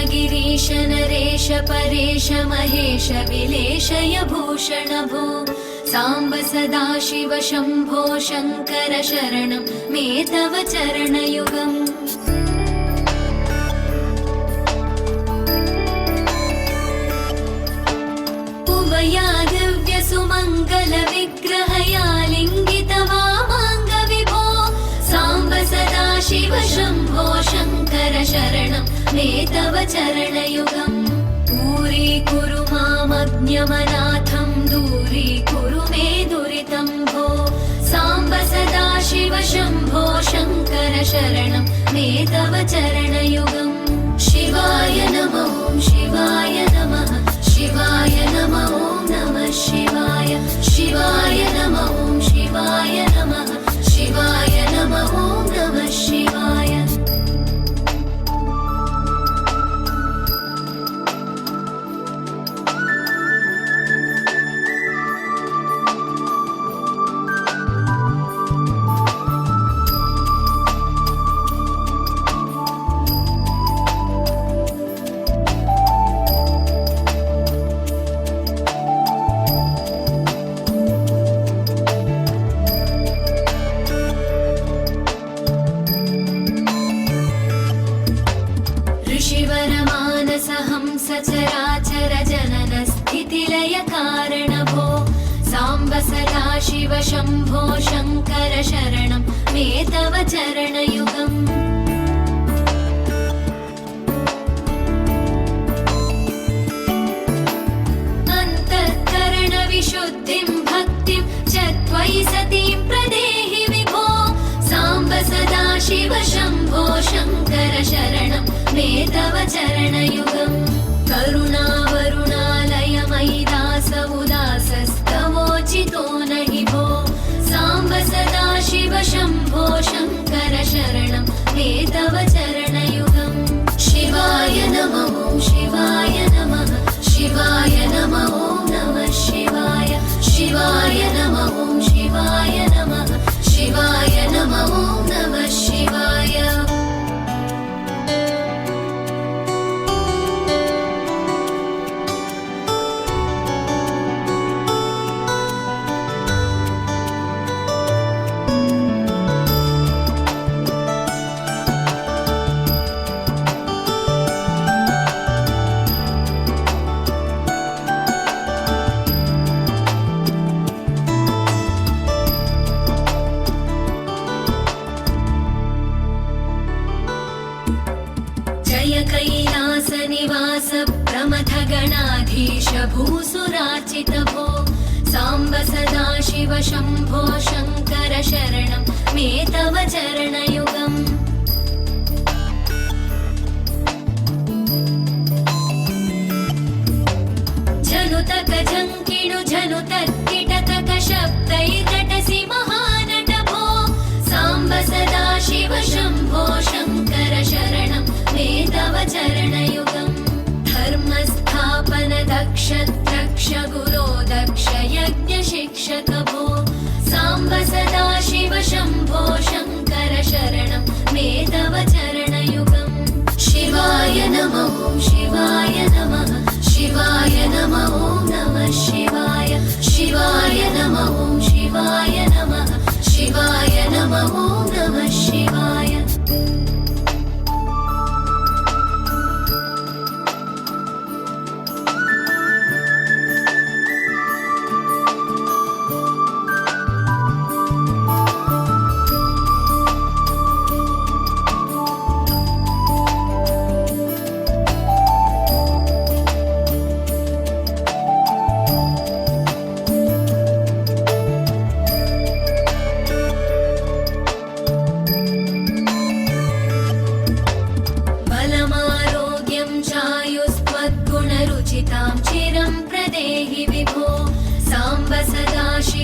गिरीश नरेश परेश महेश विलेशय भूषण भो साम्ब सदाशिव शम्भो शङ्कर शरणं मे तव चरणयुगम्। उमया दिव्य सुमङ्गल विग्रहया लिङ्गित वामाङ्ग विभो साम्ब सदाशिव शम्भो शङ्कर शरणं मे तव चरणयुगम्। दूरीकुरु मामज्ञमनाथं दूरीकुरु मे दुरितं भो साम्ब सदाशिव शम्भो शङ्कर शरणं मे तव चरणयुगम्। शिवाय नमः शिवाय नमः शिवाय नमः नमः शिवाय शिवाय नमः शिवाय नमः शिवाय नमः नमः शिवाय। सचराचर जनन स्थितिलय कारण भो साम्ब सदाशिव शम्भो शङ्कर शरणं मे तव चरणयुगम्। अन्तःकरण विशुद्धिं भक्तिं च त्वयि सतीं प्रदेहि विभो साम्ब सदाशिव शम्भो शङ्कर शरणं मे तव चरणयुगम्। करुणावरुणालयमयि दास उदासस्तवोचितो नहि भो साम्ब सदाशिव शम्भो शङ्कर शरणं मे तव चरणयुगम्। शिवाय नमः शिवाय नमः शिवाय नमः नमः शिवाय शिवाय नमः शिवाय नमः शिवाय नमः नमः शिवाय। कैलास निवास प्रमथ गणाधीश भूसुरार्चित भो साम्ब सदाशिव शम्भो शङ्कर शरणं मे तव चरणयुगम्। जनुतक झङ्किणु जनुतत्किटतक शब्दैर्नटसि महानट भो साम्ब सदाशिव शम्भो शङ्कर शरणं मे तव चरणयुगम्। धर्मस्थापन दक्ष द्रक्ष गुरो दक्ष यज्ञ शिक्षक भो साम्ब सदाशिव शम्भो शङ्कर शरणं मे तव चरणयुगम्। शिवाय नमः शिवाय नमः शिवाय नमः नमः शिवाय शिवाय नमः शिवाय नमः शिवाय नमः नमः शिवाय।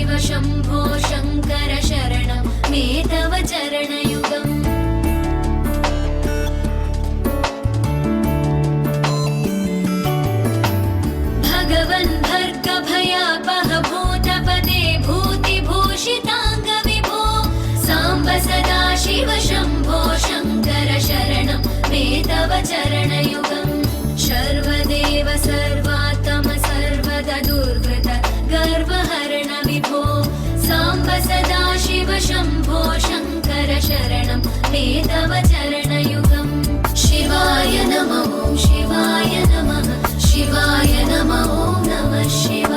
शिव शम्भो शङ्कर शरणं मे तव चरणयुगम् भगवन् भर्गभयापह भूतपदे भूतिभूषिताङ्गविभो साम्ब सदा शिव शम्भो शङ्कर शरणं मे तव चरणयुगम् सर्वदेव सर्वात्म सर्वदा दुर्गत गर्वहरण विभो साम्ब सदा शिव शम्भो शङ्कर शरणं मे तव चरणयुगम् शिवाय नमः शिवाय नमः शिवाय नमः नमः शिवाय।